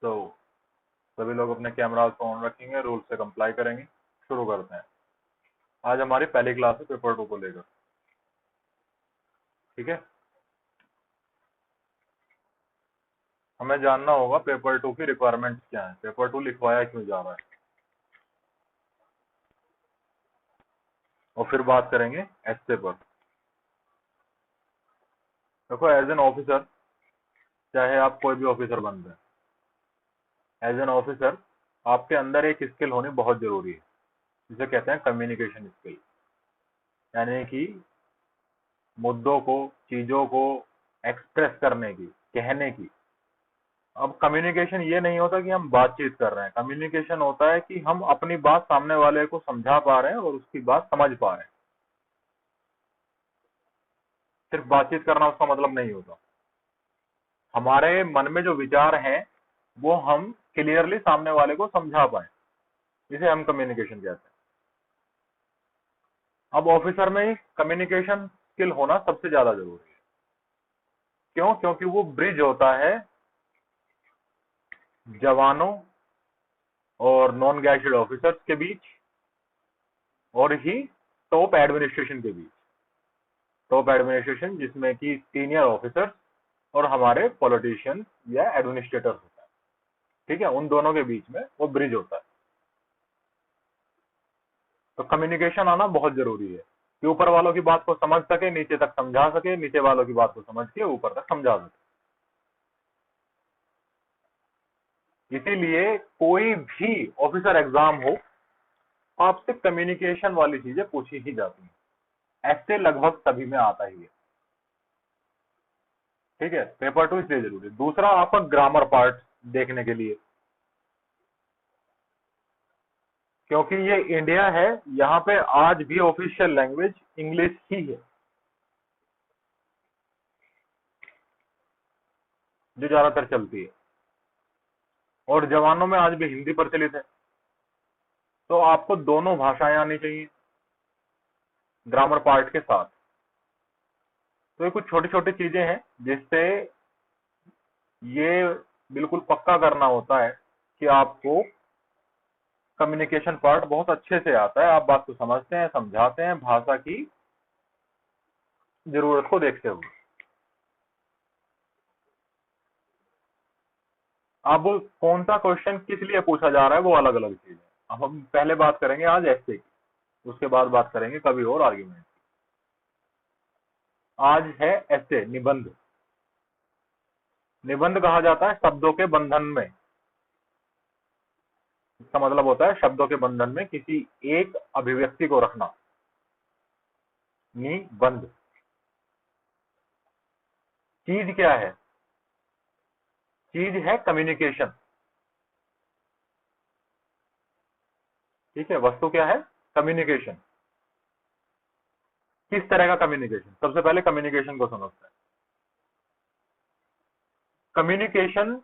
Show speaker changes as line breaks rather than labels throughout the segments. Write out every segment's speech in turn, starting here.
तो सभी लोग अपने कैमरास को ऑन रखेंगे, रूल से कंप्लाई करेंगे। शुरू करते हैं। आज हमारी पहली क्लास है पेपर 2 को लेकर। ठीक है, हमें जानना होगा पेपर 2 की रिक्वायरमेंट्स क्या है, पेपर 2 लिखवाया क्यों जा रहा है, और फिर बात करेंगे एस्से पर। देखो, एज एन ऑफिसर, चाहे आप कोई भी ऑफिसर बन रहे हैं, एज एन ऑफिसर आपके अंदर एक स्किल होनी बहुत जरूरी है, जिसे कहते हैं कम्युनिकेशन स्किल। यानी कि मुद्दों को, चीजों को एक्सप्रेस करने की, कहने की। अब कम्युनिकेशन ये नहीं होता कि हम बातचीत कर रहे हैं, कम्युनिकेशन होता है कि हम अपनी बात सामने वाले को समझा पा रहे हैं और उसकी बात समझ पा रहे हैं। सिर्फ बातचीत करना उसका मतलब नहीं होता। हमारे मन में जो विचार हैं वो हम क्लियरली सामने वाले को समझा पाए, इसे हम कम्युनिकेशन कहते हैं। अब ऑफिसर में कम्युनिकेशन स्किल होना सबसे ज्यादा जरूरी है। क्यों? क्योंकि वो ब्रिज होता है जवानों और नॉन गैजेटेड ऑफिसर्स के बीच, और ही टॉप एडमिनिस्ट्रेशन के बीच। टॉप एडमिनिस्ट्रेशन जिसमें कि सीनियर ऑफिसर्स और हमारे पॉलिटिशियन या एडमिनिस्ट्रेटर होता है। ठीक है, उन दोनों के बीच में वो ब्रिज होता है। तो कम्युनिकेशन आना बहुत जरूरी है कि ऊपर वालों की बात को समझ सके, नीचे तक समझा सके, नीचे वालों की बात को समझ के ऊपर तक समझा सके। इसीलिए कोई भी ऑफिसर एग्जाम हो, आपसे कम्युनिकेशन वाली चीजें पूछी ही जाती हैं। ऐसे लगभग सभी में आता ही है। ठीक है, पेपर 2 इसलिए जरूरी है। दूसरा, आपका ग्रामर पार्ट देखने के लिए, क्योंकि ये इंडिया है, यहाँ पे आज भी ऑफिशियल लैंग्वेज इंग्लिश ही है, जो ज्यादातर चलती है। और जवानों में आज भी हिंदी प्रचलित है। तो आपको दोनों भाषाएं आनी चाहिए ग्रामर पार्ट के साथ। तो ये कुछ छोटी छोटी चीजें हैं जिससे ये बिल्कुल पक्का करना होता है कि आपको कम्युनिकेशन पार्ट बहुत अच्छे से आता है, आप बात को समझते हैं, समझाते हैं, भाषा की जरूरत को देखते हुए। अब कौन सा क्वेश्चन किस लिए पूछा जा रहा है वो अलग अलग चीज है। अब हम पहले बात करेंगे आज ऐसे की, उसके बाद बात करेंगे कभी और आर्ग्यूमेंट। आज है ऐसे निबंध। निबंध कहा जाता है शब्दों के बंधन में। इसका मतलब होता है शब्दों के बंधन में किसी एक अभिव्यक्ति को रखना। निबंध। चीज क्या है? चीज है कम्युनिकेशन। ठीक है, वस्तु क्या है? कम्युनिकेशन। किस तरह का कम्युनिकेशन? सबसे पहले कम्युनिकेशन को समझते हैं। कम्युनिकेशन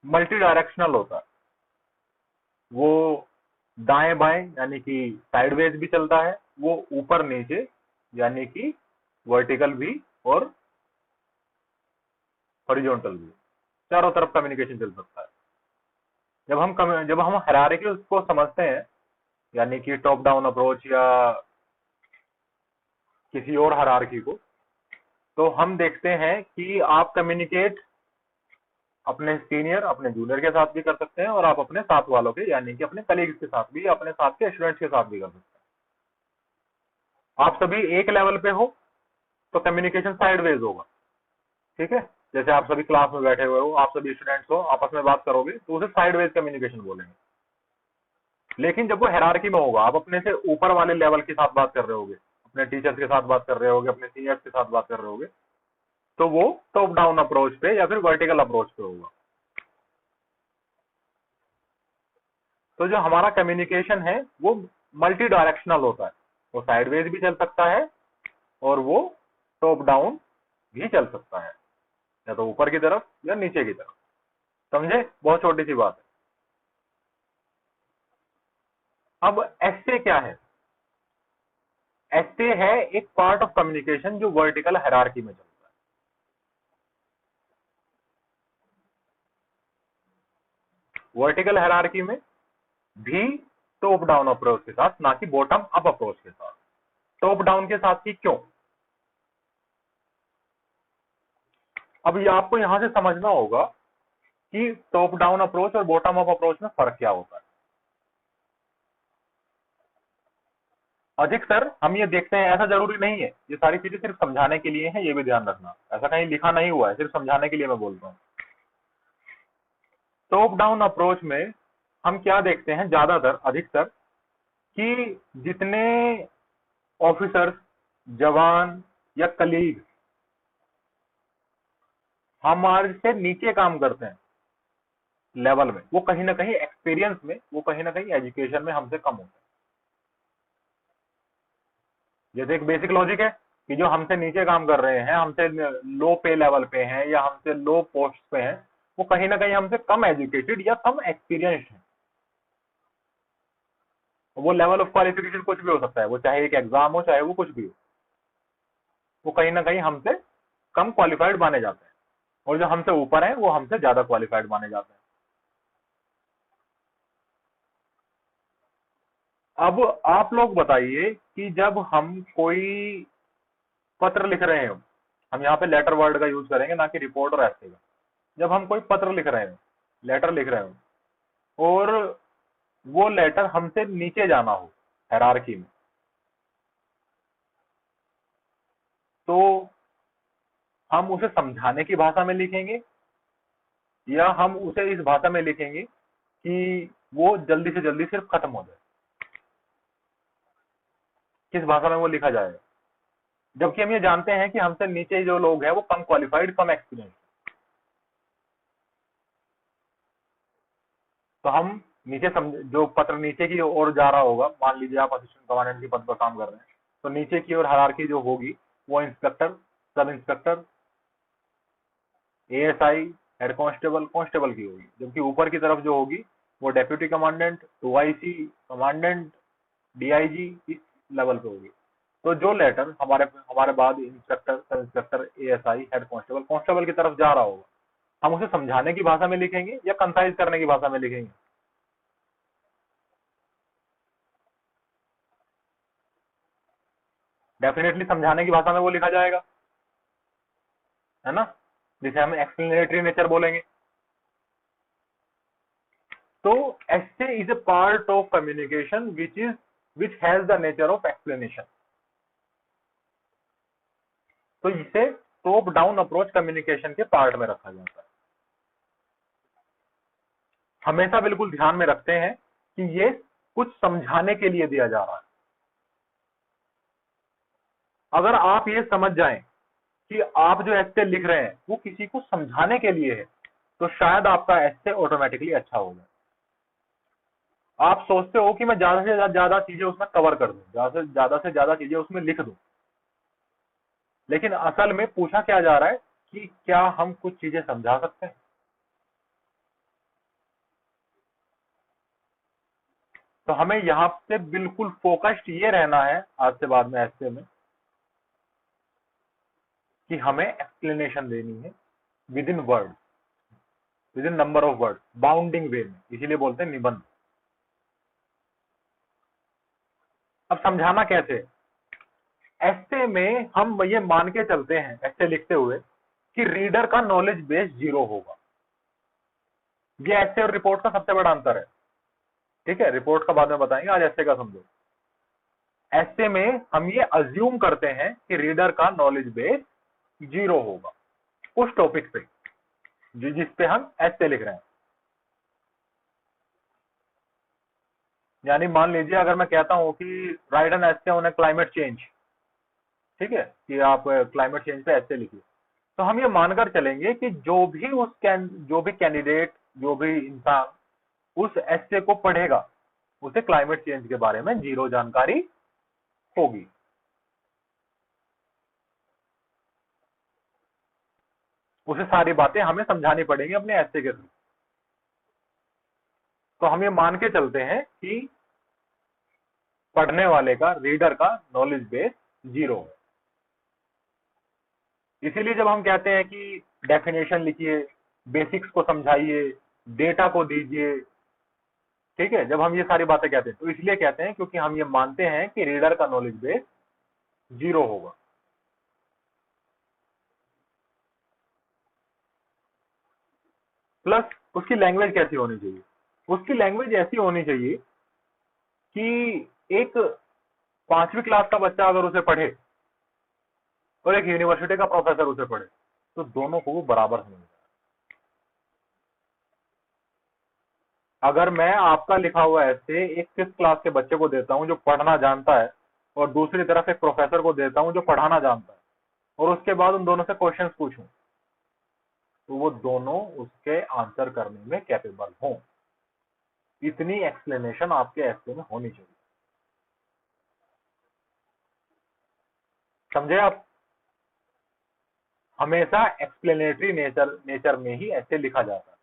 मल्टी डायरेक्शनल होता है। वो दाएं बाएं यानी कि साइडवेज भी चलता है, वो ऊपर नीचे यानी कि वर्टिकल भी, और हॉरिजॉन्टल भी। चारों तरफ कम्युनिकेशन चल सकता है। जब हम हायरार्की को समझते हैं, यानी कि टॉप डाउन अप्रोच या किसी और हायरार्की को, तो हम देखते हैं कि आप कम्युनिकेट अपने सीनियर, अपने जूनियर के साथ भी कर सकते हैं, और आप अपने साथ वालों के यानी कि अपने कलीग्स के साथ भी, अपने साथ के स्टूडेंट्स के साथ भी कर सकते हैं। आप सभी एक लेवल पे हो तो कम्युनिकेशन साइडवेज होगा। ठीक है, जैसे आप सभी क्लास में बैठे हुए हो, आप सभी स्टूडेंट्स हो, आपस में बात करोगे तो उसे साइडवेज कम्युनिकेशन बोलेंगे। लेकिन जब वो हायरार्की में होगा, आप अपने से ऊपर वाले लेवल के साथ बात कर रहे होगे, अपने टीचर्स के साथ बात कर रहे होगे, अपने सीनियर्स के साथ बात कर रहे होगे, तो वो टॉप डाउन अप्रोच पे या फिर वर्टिकल अप्रोच पे होगा। तो जो हमारा कम्युनिकेशन है वो मल्टी डायरेक्शनल होता है। वो साइडवेज भी चल सकता है और वो टॉप डाउन भी चल सकता है, या तो ऊपर की तरफ या नीचे की तरफ। समझे? बहुत छोटी सी बात है। अब एस्से क्या है? एस्से है एक पार्ट ऑफ कम्युनिकेशन जो वर्टिकल हायरार्की में चलता है। वर्टिकल हायरार्की में भी टॉप डाउन अप्रोच के साथ, ना कि बॉटम अप अप्रोच के साथ। टॉप डाउन के साथ ही क्यों? अब ये आपको यहां से समझना होगा कि टॉप डाउन अप्रोच और बॉटम अप अप्रोच में फर्क क्या होता है। अधिकतर हम ये देखते हैं, ऐसा जरूरी नहीं है, ये सारी चीजें सिर्फ समझाने के लिए है, ये भी ध्यान रखना, ऐसा कहीं लिखा नहीं हुआ है, सिर्फ समझाने के लिए मैं बोलता हूँ। टॉप डाउन अप्रोच में हम क्या देखते हैं ज्यादातर, अधिकतर, कि जितने ऑफिसर्स, जवान या कलीग हमारे से नीचे काम करते हैं लेवल में, वो कहीं ना कहीं एक्सपीरियंस में, वो कहीं ना कहीं एजुकेशन में हमसे कम होते हैं। जैसे एक बेसिक लॉजिक है कि जो हमसे नीचे काम कर रहे हैं, हमसे लो पे लेवल पे हैं या हमसे लो पोस्ट पे हैं, वो कहीं ना कहीं हमसे कम एजुकेटेड या कम एक्सपीरियंस्ड है। वो लेवल ऑफ क्वालिफिकेशन कुछ भी हो सकता है, वो चाहे एक एग्जाम हो, चाहे वो कुछ भी हो, वो कहीं ना कहीं हमसे कम क्वालिफाइड माने जाते हैं, और जो हमसे ऊपर है वो हमसे ज्यादा क्वालिफाइड माने जाते हैं। अब आप लोग बताइए कि जब हम कोई पत्र लिख रहे हो, हम यहाँ पे लेटर वर्ड का यूज करेंगे, ना कि रिपोर्ट और ऐसे का। जब हम कोई पत्र लिख रहे हो, लेटर लिख रहे हो, और वो लेटर हमसे नीचे जाना हो हायरार्की में, तो हम उसे समझाने की भाषा में लिखेंगे या हम उसे इस भाषा में लिखेंगे कि वो जल्दी से जल्दी सिर्फ खत्म हो जाए? किस भाषा में वो लिखा जाएगा? जबकि हम ये जानते हैं कि हमसे नीचे जो लोग हैं वो कम क्वालिफाइड, कम एक्सपीरियंस, तो हम नीचे जो पत्र नीचे की ओर जा रहा होगा, मान लीजिए आप असिस्टेंट कमांडेंट के पद पर काम कर रहे हैं, तो नीचे की ओर हायरार्की जो होगी वो inspector, sub inspector, ASI, head constable, constable की होगी। जबकि ऊपर की तरफ जो होगी वो deputy commandant, OIC, commandant, DIG, इस लेवल पे होगी। तो जो लेटर हमारे हमारे बाद inspector, sub inspector, ASI, head constable, constable की तरफ जा रहा होगा, हम उसे समझाने की भाषा में लिखेंगे या कंसाइज करने की भाषा में लिखेंगे? डेफिनेटली समझाने की भाषा में वो लिखा जाएगा, है ना, जिसे हम एक्सप्लेनेटरी नेचर बोलेंगे। तो essay is a part of communication which has the nature of explanation. तो इसे टॉप डाउन अप्रोच कम्युनिकेशन के पार्ट में रखा जाता है। हमेशा बिल्कुल ध्यान में रखते हैं कि ये कुछ समझाने के लिए दिया जा रहा है। अगर आप ये समझ जाएं कि आप जो एस्से लिख रहे हैं वो किसी को समझाने के लिए है, तो शायद आपका एस्से ऑटोमेटिकली अच्छा होगा। आप सोचते हो कि मैं ज्यादा से ज्यादा चीजें उसमें कवर कर दूं, ज्यादा से ज्यादा चीजें उसमें लिख दूं, लेकिन असल में पूछा क्या जा रहा है कि क्या हम कुछ चीजें समझा सकते हैं? तो हमें यहाँ से बिल्कुल फोकस्ड ये रहना है आज से बाद में एस्से में, कि हमें एक्सप्लेनेशन देनी है within word, within number of word, bounding way में, इसीलिए बोलते हैं निबंध। अब समझाना कैसे? एस्से में हम ये मान के चलते हैं एस्से लिखते हुए कि रीडर का नॉलेज बेस 0 होगा। ये एस्से और रिपोर्ट का सबसे बड़ा अंतर है। ठीक है, रिपोर्ट का बाद में बताएंगे, आज एस्से का समझो। एस्से में हम ये अज्यूम करते हैं कि रीडर का नॉलेज बेस 0 होगा उस टॉपिक पे जिस पे हम एस्से लिख रहे हैं। यानी मान लीजिए अगर मैं कहता हूं कि write an essay on climate change, ठीक है, कि आप क्लाइमेट चेंज पे एस्से लिखिए, तो हम ये मानकर चलेंगे कि जो भी कैंडिडेट, जो भी इंसान उस एस्से को पढ़ेगा, उसे क्लाइमेट चेंज के बारे में 0 जानकारी होगी। उसे सारी बातें हमें समझानी पड़ेंगी अपने एस्से के थ्रू। तो हम ये मान के चलते हैं कि पढ़ने वाले का, रीडर का नॉलेज बेस 0 है। इसीलिए जब हम कहते हैं कि डेफिनेशन लिखिए, बेसिक्स को समझाइए, डेटा को दीजिए, ठीक है, जब हम ये सारी बातें कहते हैं तो इसलिए कहते हैं क्योंकि हम ये मानते हैं कि रीडर का नॉलेज बेस 0 होगा। प्लस उसकी लैंग्वेज कैसी होनी चाहिए? उसकी लैंग्वेज ऐसी होनी चाहिए कि एक 5वीं क्लास का बच्चा अगर उसे पढ़े और एक यूनिवर्सिटी का प्रोफेसर उसे पढ़े तो दोनों को वो बराबर समझ। अगर मैं आपका लिखा हुआ ऐसे एक 5th क्लास के बच्चे को देता हूं जो पढ़ना जानता है और दूसरी तरफ एक प्रोफेसर को देता हूं जो पढ़ाना जानता है और उसके बाद उन दोनों से क्वेश्चंस पूछूं तो वो दोनों उसके आंसर करने में कैपेबल हों। इतनी एक्सप्लेनेशन आपके ऐसे में होनी चाहिए। समझे आप? हमेशा एक्सप्लेनेटरी नेचर में ही ऐसे लिखा जाता है।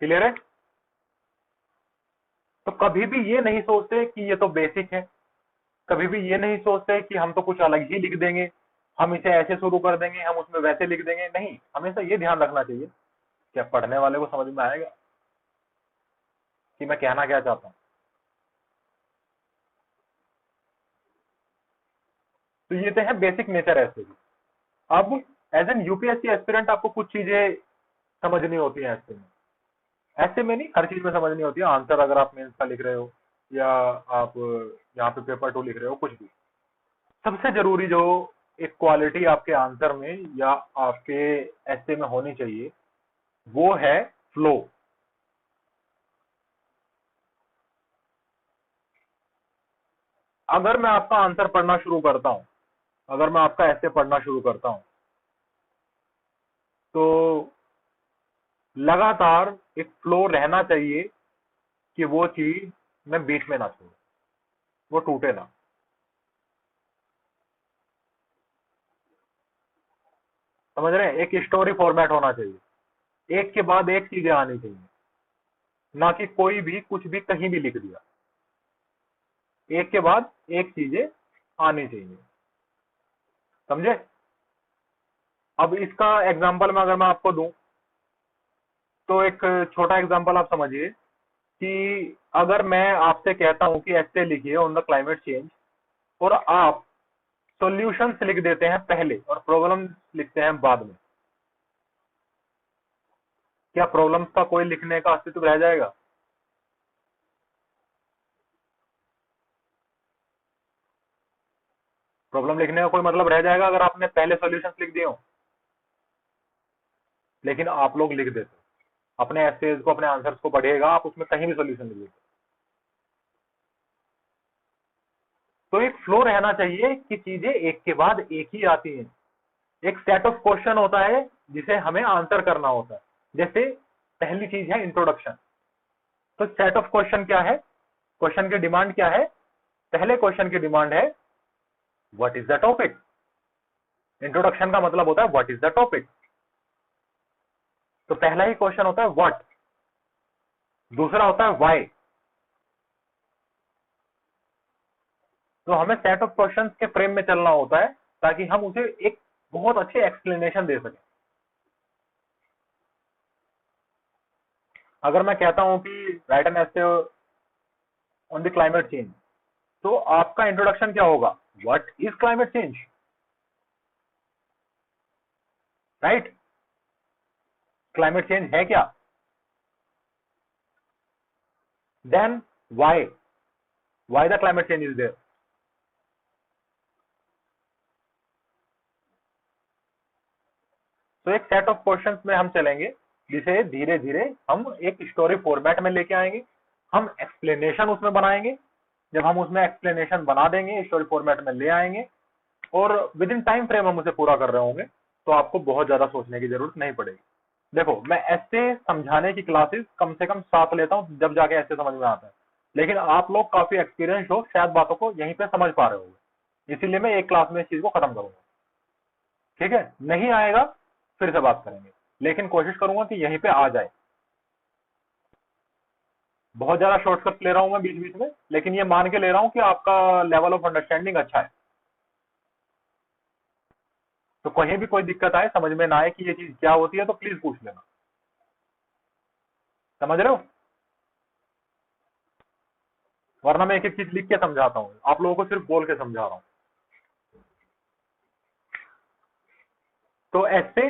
क्लियर है? तो कभी भी ये नहीं सोचते कि ये तो बेसिक है, कभी भी ये नहीं सोचते कि हम तो कुछ अलग ही लिख देंगे, हम इसे ऐसे शुरू कर देंगे, हम उसमें वैसे लिख देंगे। नहीं, हमेशा ये ध्यान रखना चाहिए क्या पढ़ने वाले को समझ में आएगा कि मैं कहना क्या चाहता हूँ। तो ये तो है बेसिक नेचर ऐसे भी। अब एज एन यूपीएससी एस्पिरेंट आपको कुछ चीजें समझनी होती है ऐसे में। ऐसे में नहीं, हर चीज में समझनी होती है। आंसर अगर आप मेंस का लिख रहे हो या आप यहाँ पे पेपर 2 लिख रहे हो, कुछ भी, सबसे जरूरी जो एक क्वालिटी आपके आंसर में या आपके ऐसे में होनी चाहिए वो है फ्लो। अगर मैं आपका आंसर पढ़ना शुरू करता हूं, अगर मैं आपका ऐसे पढ़ना शुरू करता हूं तो लगातार एक फ्लो रहना चाहिए कि वो चीज मैं बीच में ना छोड़ू, वो टूटे ना। समझ रहे हैं? एक स्टोरी फॉर्मेट होना चाहिए, एक के बाद एक चीजें आनी चाहिए, ना कि कोई भी कुछ भी कहीं भी लिख दिया। एक के बाद एक चीजें आनी चाहिए। समझे? अब इसका एग्जांपल में अगर मैं आपको दूं तो एक छोटा एग्जांपल आप समझिए कि अगर मैं आपसे कहता हूं कि ऐसे लिखिए ऑन द क्लाइमेट चेंज और आप सॉल्यूशंस लिख देते हैं पहले और प्रॉब्लम लिखते हैं बाद में, क्या प्रॉब्लम्स का कोई लिखने का अस्तित्व रह जाएगा? प्रॉब्लम लिखने का कोई मतलब रह जाएगा अगर आपने पहले सॉल्यूशंस लिख दिए हो? लेकिन आप लोग लिख देते हो अपने एसेज को, अपने आंसर्स को पढ़िएगा आप, उसमें कहीं भी सॉल्यूशन लिख देते। तो एक फ्लो रहना चाहिए कि चीजें एक के बाद एक ही आती हैं। एक सेट ऑफ क्वेश्चन होता है जिसे हमें आंसर करना होता है। जैसे पहली चीज है इंट्रोडक्शन, तो सेट ऑफ क्वेश्चन क्या है? क्वेश्चन की डिमांड क्या है? पहले क्वेश्चन की डिमांड है what is the topic. Introduction का मतलब होता है व्हाट इज द टॉपिक। तो पहला ही क्वेश्चन होता है व्हाट, दूसरा होता है व्हाई। तो हमें सेट ऑफ क्वेश्चंस के फ्रेम में चलना होता है ताकि हम उसे एक बहुत अच्छे एक्सप्लेनेशन दे सकें। अगर मैं कहता हूं कि write an essay on the climate change, तो आपका इंट्रोडक्शन क्या होगा? What is climate change, right? Climate change है क्या? Then why the climate change is there. तो एक सेट ऑफ क्वेश्चंस में हम चलेंगे जिसे धीरे धीरे हम एक स्टोरी फॉर्मेट में लेके आएंगे, हम एक्सप्लेनेशन उसमें बनाएंगे। जब हम उसमें एक्सप्लेनेशन बना देंगे, स्टोरी फॉर्मेट में ले आएंगे और विद इन टाइम फ्रेम हम उसे पूरा कर रहे होंगे, तो आपको बहुत ज्यादा सोचने की जरूरत नहीं पड़ेगी। देखो, मैं ऐसे समझाने की क्लासेस कम से कम 7 लेता हूँ, जब जाके ऐसे समझ में आता है। लेकिन आप लोग काफी एक्सपीरियंस हो, शायद बातों को यहीं पे समझ पा रहे होंगे, इसीलिए मैं एक क्लास में इस चीज को खत्म करूंगा। ठीक है? नहीं आएगा फिर से बात करेंगे, लेकिन कोशिश करूंगा कि यहीं पे आ जाए। बहुत ज्यादा शॉर्टकट ले रहा हूं मैं बीच बीच में, लेकिन ये मान के ले रहा हूं कि आपका लेवल ऑफ अंडरस्टैंडिंग अच्छा है। तो कहीं भी कोई दिक्कत आए, समझ में ना आए कि ये चीज क्या होती है, तो प्लीज पूछ लेना। समझ रहे हो? वरना मैं एक एक चीज लिख के समझाता हूँ, आप लोगों को सिर्फ बोल के समझा रहा हूँ। तो ऐसे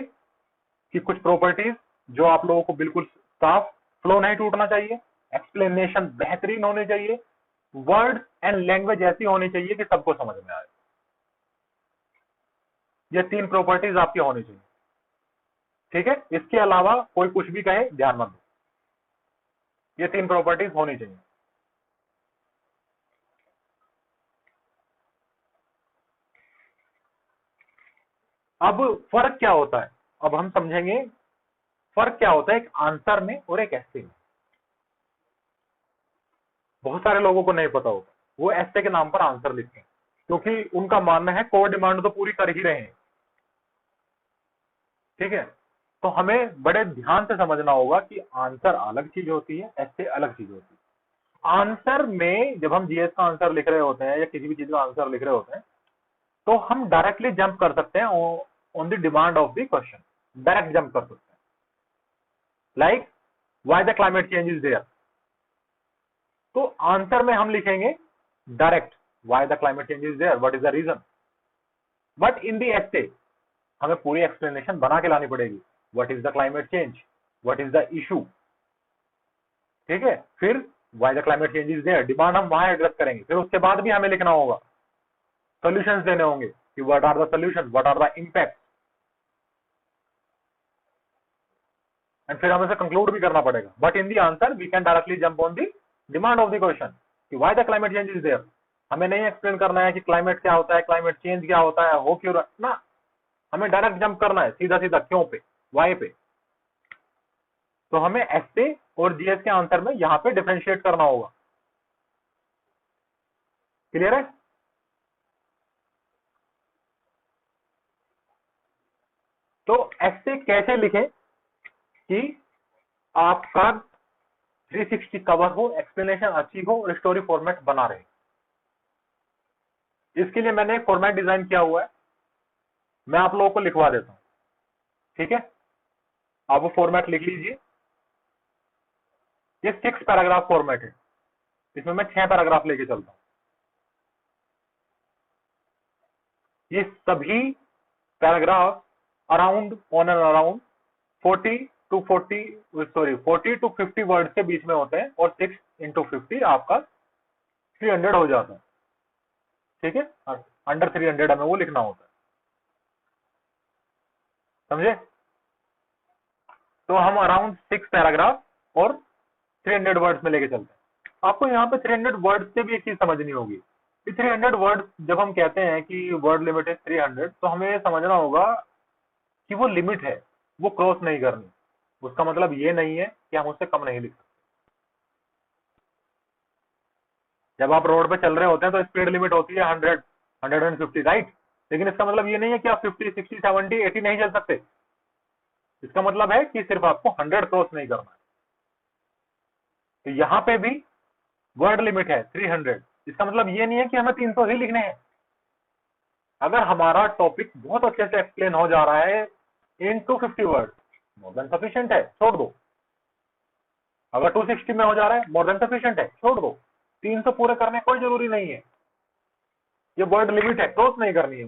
की कुछ प्रॉपर्टीज जो आप लोगों को बिल्कुल साफ, फ्लो नहीं टूटना चाहिए, एक्सप्लेनेशन बेहतरीन होनी चाहिए, वर्ड एंड लैंग्वेज ऐसी होनी चाहिए कि सबको समझ में आए। ये 3 प्रॉपर्टीज आपकी होनी चाहिए, ठीक है? इसके अलावा कोई कुछ भी कहे ध्यान मत दो, ये 3 प्रॉपर्टीज होनी चाहिए। अब फर्क क्या होता है, अब हम समझेंगे फर्क क्या होता है एक आंसर में और एक ऐसे में। बहुत सारे लोगों को नहीं पता होता, वो ऐसे के नाम पर आंसर लिखते हैं क्योंकि उनका मानना है कोर डिमांड तो पूरी कर ही रहे हैं, ठीक है? तो हमें बड़े ध्यान से समझना होगा कि आंसर अलग चीज होती है, ऐसे अलग चीज होती है। आंसर में जब हम जीएस का आंसर लिख रहे होते हैं या किसी भी चीज का आंसर लिख रहे होते हैं तो हम डायरेक्टली जंप कर सकते हैं on the demand of the question, direct jump कर सकते हैं। Like why the climate change is there, तो आंसर में हम लिखेंगे direct why the climate change is there, what is the reason. But in the essay हमें पूरी explanation बना के लानी पड़ेगी, what is the climate change, what is the issue, ठीक है? फिर why the climate change is there, demand हम वहां एड्रेस करेंगे, फिर उसके बाद भी हमें लिखना होगा, सॉल्यूशंस देने होंगे कि what are the solution, what are the impact, and फिर हमें से कंक्लूड भी करना पड़ेगा। But in the answer we can directly jump on the demand of the question कि why the climate change is there. हमें नहीं एक्सप्लेन करना है कि क्लाइमेट क्या होता है, क्लाइमेट चेंज क्या होता है, हो क्यों ना, हमें डायरेक्ट जंप करना है सीधा सीधा क्यों पे, वाई पे। तो हमें एसए और जीएस के आंसर में यहां पे डिफरेंशिएट करना होगा। क्लियर है? तो एसए कैसे लिखें कि आपका 360 कवर हो, एक्सप्लेनेशन अच्छी हो और स्टोरी फॉर्मेट बना रहे। इसके लिए मैंने एक फॉर्मेट डिजाइन किया हुआ है, मैं आप लोगों को लिखवा देता हूं, ठीक है? आप वो फॉर्मेट लिख लीजिए। ये 6 पैराग्राफ फॉर्मेट है, इसमें मैं 6 पैराग्राफ लेके चलता हूं। ये सभी paragraph around on and around 40 to 50 word के बीच में होते हैं और 6 इंटू 50 आपका 300 हो जाता है, ठीक है? अंडर 300 हमें वो लिखना होता है, समझे? तो हम अराउंड 6 पैराग्राफ और 300 वर्ड्स में लेके चलते हैं। आपको यहाँ पे 300 वर्ड्स से भी एक चीज समझनी होगी कि 300 वर्ड्स जब हम कहते हैं कि वर्ड लिमिट है 300, तो हमें ये समझना होगा कि वो लिमिट है, वो क्रॉस नहीं करनी। उसका मतलब ये नहीं है कि हम उससे कम नहीं लिख सकते। जब आप रोड पे चल रहे होते हैं तो स्पीड लिमिट होती है 100, 150, राइट? लेकिन इसका मतलब ये नहीं है कि आप 50, 60, 70, 80 नहीं चल सकते। इसका मतलब है कि सिर्फ आपको 100 क्रॉस नहीं करना है। तो यहाँ पे भी वर्ड लिमिट है 300, इसका मतलब ये नहीं है कि हमें 300 ही लिखने हैं। अगर हमारा टॉपिक बहुत अच्छे से एक्सप्लेन हो जा रहा है इन 250 वर्ड, मोर देन सफिशिएंट है, छोड़ दो। अगर 260 में हो जा रहा है, मोर देन सफिशिएंट है, छोड़ दो। 300 पूरे करने कोई जरूरी नहीं है, ये वर्ड लिमिट है, क्रॉस नहीं करनी है,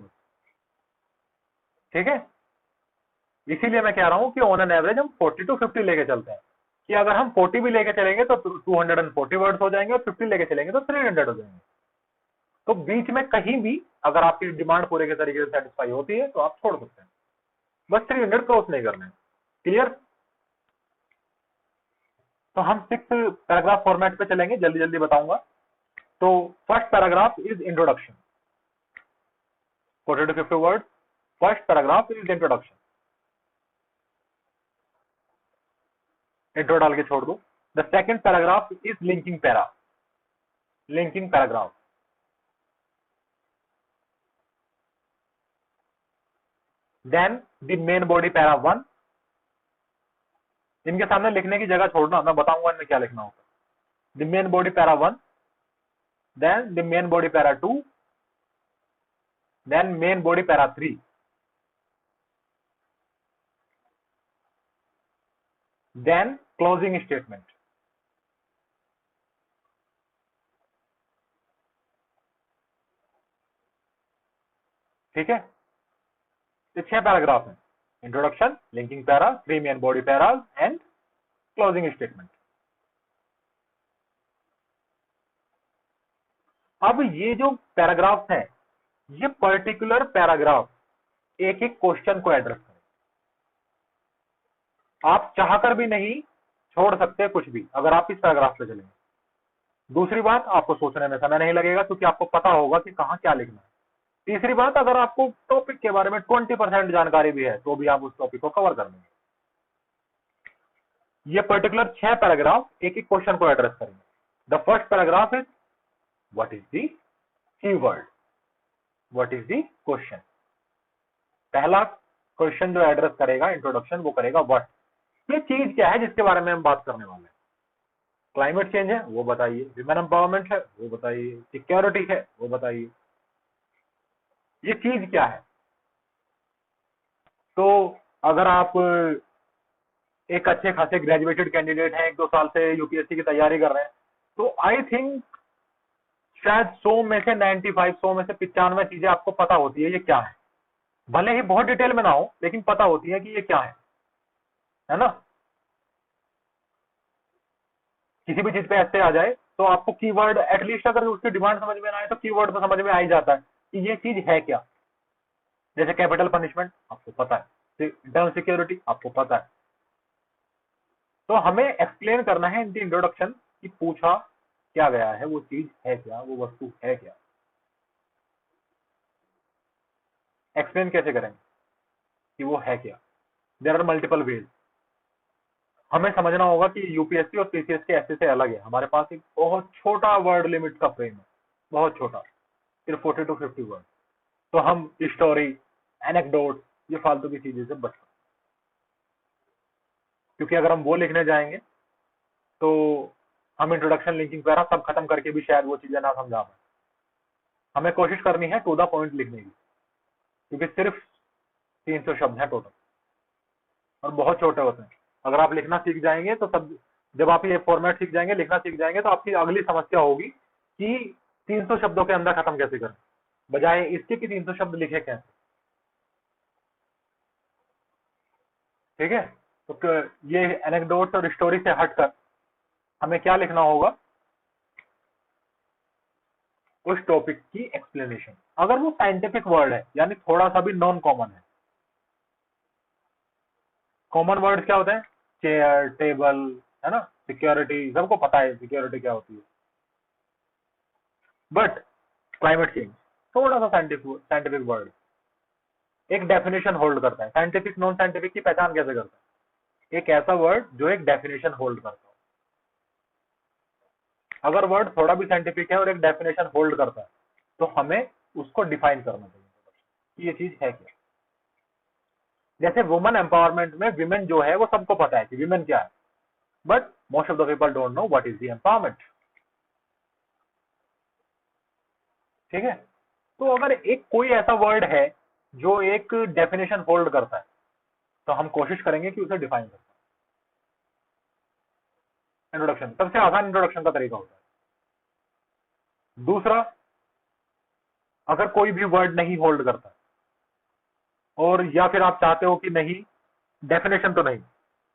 ठीक है? इसीलिए मैं कह रहा हूं कि ऑन एन एवरेज हम 40 टू 50 लेके चलते हैं कि अगर हम 40 भी लेके चलेंगे तो 240 वर्ड्स हो जाएंगे और 50 लेके चलेंगे तो 300 हो जाएंगे। तो बीच में कहीं भी अगर आपकी डिमांड पूरे के तरीके से सेटिस्फाई होती है तो आप छोड़ सकते हैं, बस 300 क्रॉस नहीं करना है। क्लियर? तो हम 6 पैराग्राफ फॉर्मेट पे चलेंगे, जल्दी जल्दी बताऊंगा। तो first paragraph is introduction, 40 to 50 word. First paragraph is introduction, intro डाल के छोड़ दो। The second paragraph is linking para, linking paragraph. Then the main body para 1। इनके सामने लिखने की जगह छोड़ना, मैं बताऊंगा इनमें क्या लिखना होगा। The main body para 1, then the main body para 2, then main body para 3, then closing statement. ठीक है, ये 6 पैराग्राफ है, इंट्रोडक्शन, लिंकिंग पैरा, प्रीमी and body paras and closing statement. अब ये जो पैराग्राफ है, ये पर्टिकुलर पैराग्राफ एक एक क्वेश्चन को एड्रेस करें। आप चाहकर भी नहीं छोड़ सकते कुछ भी अगर आप इस पैराग्राफ पे चलेंगे। दूसरी बात, आपको सोचने में समय नहीं लगेगा क्योंकि आपको पता होगा कि कहां क्या लिखना है। तीसरी बात, अगर आपको टॉपिक के बारे में 20% जानकारी भी है तो भी आप उस टॉपिक को कवर कर लेंगे। ये पर्टिकुलर 6 पैराग्राफ एक एक क्वेश्चन को एड्रेस करेंगे। The first paragraph is what is the keyword, what is the question. पहला क्वेश्चन जो एड्रेस करेगा इंट्रोडक्शन, वो करेगा व्हाट, ये चीज क्या है जिसके बारे में हम बात करने वाले हैं। क्लाइमेट चेंज है वो बताइए, विमेन एम्पावरमेंट है वो बताइए, सिक्योरिटी है वो बताइए, ये चीज क्या है। तो अगर आप एक अच्छे खासे ग्रेजुएटेड कैंडिडेट हैं, 1-2 साल से यूपीएससी की तैयारी कर रहे हैं, तो आई थिंक शायद 100 में से 95, 100 में से 95 चीजें आपको पता होती है ये क्या है। भले ही बहुत डिटेल में ना हो, लेकिन पता होती है कि ये क्या है ना। किसी भी चीज पे ऐसे आ जाए तो आपको कीवर्ड, एटलीस्ट अगर उसकी डिमांड समझ में ना आए तो कीवर्ड तो समझ में आ ही जाता है कि ये चीज है क्या। जैसे कैपिटल पनिशमेंट आपको पता है, इंटरनल सिक्योरिटी आपको पता है, तो हमें एक्सप्लेन करना है इन द इंट्रोडक्शन कि पूछा क्या गया है, वो चीज है क्या, वो वस्तु है क्या। एक्सप्लेन कैसे करेंगे कि वो है क्या। There are multiple ways. हमें समझना होगा कि यूपीएससी और पीसीएस के ऐसे से अलग है। हमारे पास एक बहुत छोटा वर्ड लिमिट का फ्रेम है, बहुत छोटा, सिर्फ 40 to 50 वर्ड। तो हम स्टोरी, एनेक्डोट, ये फालतू की चीजें से बच सकते, क्योंकि अगर हम वो लिखने जाएंगे तो हम इंट्रोडक्शन, लिंकिंग पैरा सब खत्म करके भी शायद वो चीजें ना समझा पाए। हमें कोशिश करनी है टू द पॉइंट लिखने की, क्योंकि सिर्फ 300 शब्द है टोटल और बहुत छोटे होते हैं। अगर आप लिखना सीख जाएंगे तो सब, जब आप ये फॉर्मेट सीख जाएंगे, लिखना सीख जाएंगे, तो आपकी अगली समस्या होगी कि 300 शब्दों के अंदर खत्म कैसे करें, बजाय इसके कि 300 शब्द लिखे कैसे। ठीक है, तो ये एनेक्डोट्स और स्टोरी से हटकर हमें क्या लिखना होगा, उस टॉपिक की एक्सप्लेनेशन। अगर वो साइंटिफिक वर्ड है, यानी थोड़ा सा भी नॉन कॉमन है। कॉमन वर्ड क्या होते हैं, चेयर, टेबल, है ना, सिक्योरिटी, सबको पता है सिक्योरिटी क्या होती है। बट क्लाइमेट चेंज थोड़ा सा साइंटिफिक वर्ड, एक डेफिनेशन होल्ड करता है। साइंटिफिक नॉन साइंटिफिक की पहचान कैसे करता है, एक ऐसा वर्ड जो एक डेफिनेशन होल्ड करता है। अगर वर्ड थोड़ा भी साइंटिफिक है और एक डेफिनेशन होल्ड करता है, तो हमें उसको डिफाइन करना चाहिए कि ये चीज है क्या। जैसे वुमेन एम्पावरमेंट में विमेन जो है वो सबको पता है कि विमेन क्या है, but most of the people don't know what is the empowerment. ठीक है, तो अगर एक कोई ऐसा वर्ड है जो एक डेफिनेशन होल्ड करता है, तो हम कोशिश करेंगे कि उसे डिफाइन करें। इंट्रोडक्शन सबसे आसान इंट्रोडक्शन का तरीका होता है। दूसरा, अगर कोई भी वर्ड नहीं होल्ड करता, और या फिर आप चाहते हो कि नहीं, डेफिनेशन तो नहीं,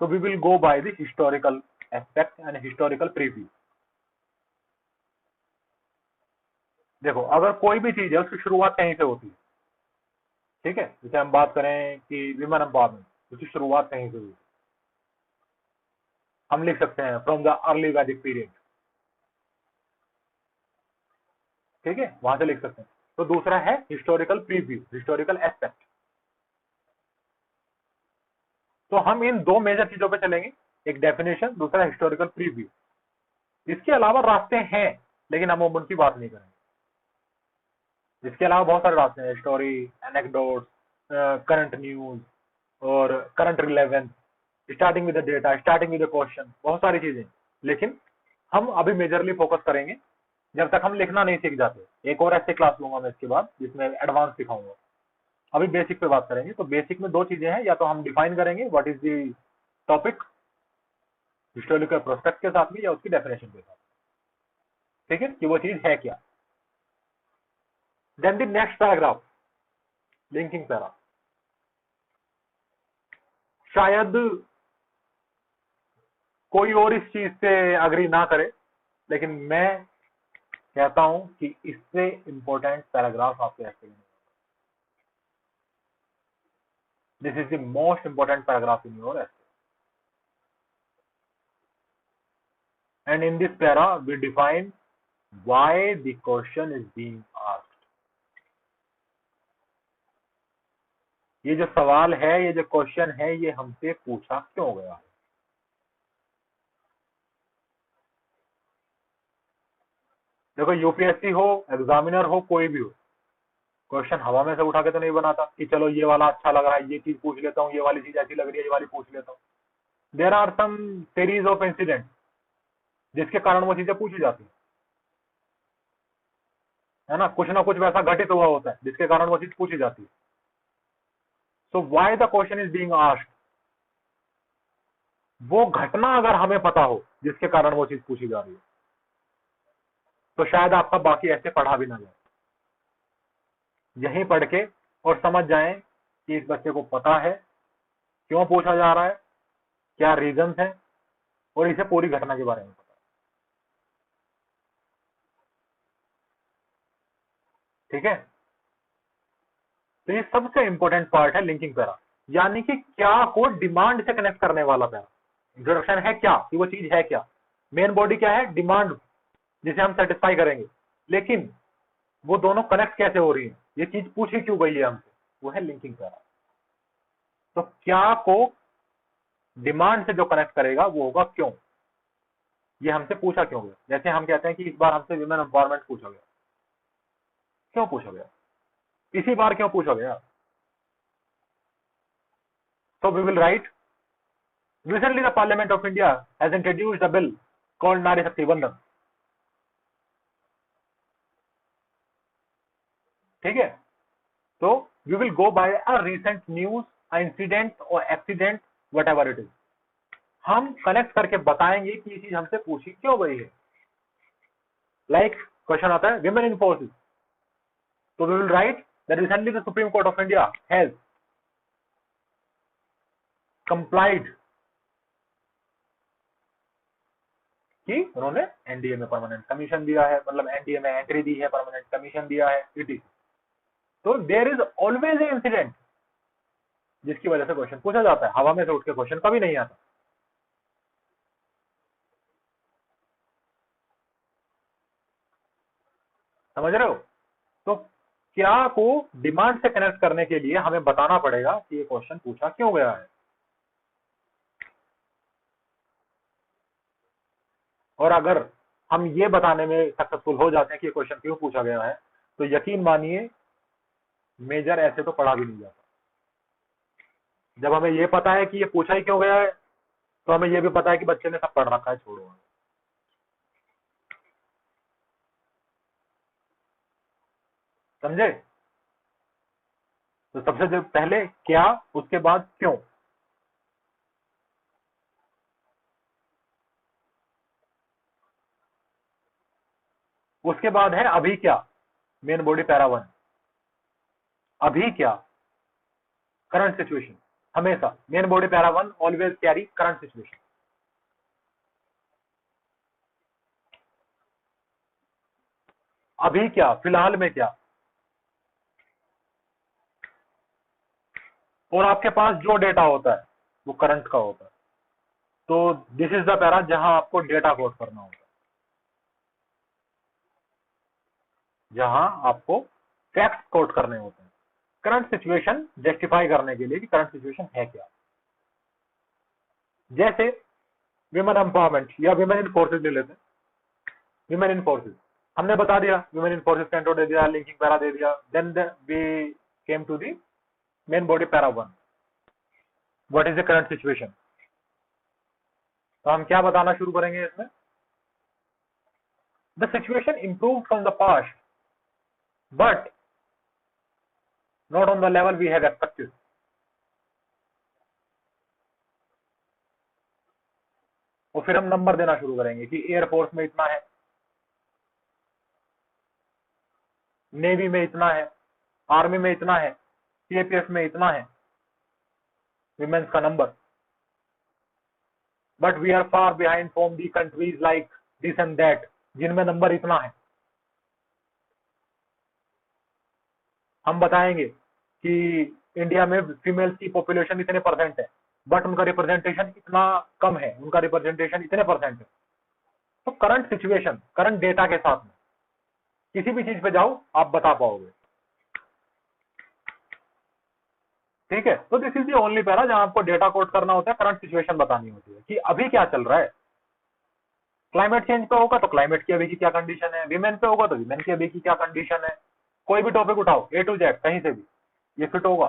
तो we will go by the historical aspect and historical preview. देखो, अगर कोई भी चीज है उसकी शुरुआत कहीं से होती है। ठीक है, जैसे हम बात करें कि विमेन एम्पावरमेंट, उसकी शुरुआत कहीं से हुई, हम लिख सकते हैं फ्रॉम द अर्ली वैदिक पीरियड। ठीक है, वहां से लिख सकते हैं। तो दूसरा है हिस्टोरिकल प्रीव्यू, हिस्टोरिकल एस्पेक्ट। तो हम इन दो मेजर चीजों पे चलेंगे, एक डेफिनेशन, दूसरा हिस्टोरिकल प्रीव्यू। इसके अलावा रास्ते हैं, लेकिन हम उनकी बात नहीं करेंगे। इसके अलावा बहुत सारे रास्ते हैं, स्टोरी, एनेक्डोट्स, करंट न्यूज और current relevance, starting with the data, starting with the question, बहुत सारी चीजें। लेकिन हम अभी मेजरली फोकस करेंगे जब तक हम लिखना नहीं सीख जाते। एक और ऐसे क्लास लूंगा मैं इसके बाद जिसमें एडवांस सिखाऊंगा। अभी बेसिक पे बात करेंगे। तो बेसिक में दो चीजें हैं, या तो हम डिफाइन करेंगे what is the topic, historical prospect के साथ भी या उसकी डेफिनेशन के साथ, ठीक है, कि वो चीज है क्या। Then the next paragraph, linking para. शायद कोई और इस चीज से अग्री ना करे, लेकिन मैं कहता हूं कि इससे इंपॉर्टेंट पैराग्राफ आपके ऐसे नहीं। This is the most important paragraph in your essay, and in this para we define why the question is being asked. ये जो सवाल है, ये जो क्वेश्चन है, ये हमसे पूछा क्यों गया है। देखो यूपीएससी हो, एग्जामिनर हो, कोई भी हो, क्वेश्चन हवा में से उठा के तो नहीं बनाता कि चलो ये वाला अच्छा लग रहा है, ये चीज पूछ लेता हूँ, ये वाली चीज ऐसी लग रही है, ये वाली पूछ लेता हूँ। There are some series of incident जिसके कारण वो चीजें पूछी जाती है ना, कुछ ना कुछ वैसा घटित हुआ होता है जिसके कारण वो चीज पूछी जाती है। So why the question is being asked, वो घटना अगर हमें पता हो जिसके कारण वो चीज पूछी जा रही है, तो शायद आपका बाकी ऐसे पढ़ा भी ना जाए। यहीं पढ़ के और समझ जाएं कि इस बच्चे को पता है क्यों पूछा जा रहा है, क्या रीजंस है, और इसे पूरी घटना के बारे में पता है। ठीक है, तो ये सबसे इंपॉर्टेंट पार्ट है लिंकिंग पैरा, यानी कि क्या को डिमांड से कनेक्ट करने वाला पैरा। इंट्रोडक्शन है क्या, कि वो चीज है क्या, मेन बॉडी क्या है, डिमांड जिसे हम सेटिस्फाई करेंगे, लेकिन वो दोनों कनेक्ट कैसे हो रही है, ये चीज पूछी क्यों गई है हमसे, वो है लिंकिंग पैरा। तो क्या को डिमांड से जो कनेक्ट करेगा वो होगा क्यों, ये हमसे पूछा क्यों गया। जैसे हम कहते हैं कि इस बार हमसे विमेन एम्पावरमेंट पूछा गया, क्यों पूछा गया, इसी बार क्यों पूछा गया। So we will write, recently the Parliament of India has introduced a bill called Nari Shakti Bandhan. ठीक है, तो we will go by a recent news, a incident or accident, whatever it is. हम connect करके बताएंगे कि ये चीज हमसे पूछी क्यों गई है। लाइक क्वेश्चन आता है विमेन इन फोर्सेस, तो we will write that recently the supreme court of India has complied, कि उन्होंने एनडीए में परमानेंट कमीशन दिया है, मतलब एनडीए में एंट्री दी है, परमानेंट कमीशन दिया है, इट। तो there is always a incident जिसकी वजह से क्वेश्चन पूछा जाता है, हवा में से उठ के क्वेश्चन कभी नहीं आता। समझ रहे हो। तो क्या को डिमांड से कनेक्ट करने के लिए हमें बताना पड़ेगा कि ये क्वेश्चन पूछा क्यों गया है, और अगर हम ये बताने में सक्सेसफुल हो जाते हैं कि ये क्वेश्चन क्यों पूछा गया है, तो यकीन मानिए मेजर ऐसे तो पढ़ा भी नहीं जाता। जब हमें ये पता है कि ये पूछा ही क्यों गया है, तो हमें ये भी पता है कि बच्चे ने सब पढ़ रखा है, छोड़ो। समझे। तो सबसे जो पहले क्या, उसके बाद क्यों। उसके बाद है अभी क्या, मेन बॉडी पैरा 1। अभी क्या, करंट सिचुएशन। हमेशा main body para 1 always carry current situation. अभी क्या, फिलहाल में क्या, और आपके पास जो डेटा होता है वो करंट का होता है। तो दिस इज द पैरा जहां आपको डेटा कोड करना होता है, जहां आपको फैक्ट्स कोड करने होते हैं, करंट सिचुएशन जस्टिफाई करने के लिए कि करंट सिचुएशन है क्या। जैसे विमेन एम्पावरमेंट या विमेन इन फोर्सेज ले लेते हैं। विमेन इन फोर्सेज हमने बता दिया, विमेन इन फोर्सेज का इंट्रो दे दिया, लिंकिंग पैरा दे दिया, then we came to the main body para 1, what is the current situation. तो हम क्या बताना शुरू करेंगे इसमें, the situation improve from the past but not on the level we have expected. फिर हम नंबर देना शुरू करेंगे कि एयरफोर्स में इतना है, नेवी में इतना है, आर्मी में इतना है, सीएपीएफ में इतना है विमेन्स का number. But we are far behind from the countries like this and that जिनमें नंबर इतना है। हम बताएंगे कि इंडिया में फीमेल्स की पॉपुलेशन इतने परसेंट है, बट उनका रिप्रेजेंटेशन इतना कम है, उनका रिप्रेजेंटेशन इतने परसेंट है। तो करंट सिचुएशन, करंट डेटा के साथ में किसी भी चीज पे जाओ आप बता पाओगे। ठीक है, तो this is the only para जहां आपको डेटा कोड करना होता है, करंट सिचुएशन बतानी होती है कि अभी क्या चल रहा है। क्लाइमेट चेंज पे होगा तो क्लाइमेट की अभी की क्या कंडीशन है, विमेन पे होगा तो विमेन की अभी की क्या कंडीशन है। कोई भी टॉपिक उठाओ ए टू जेड कहीं से भी ये फिट होगा,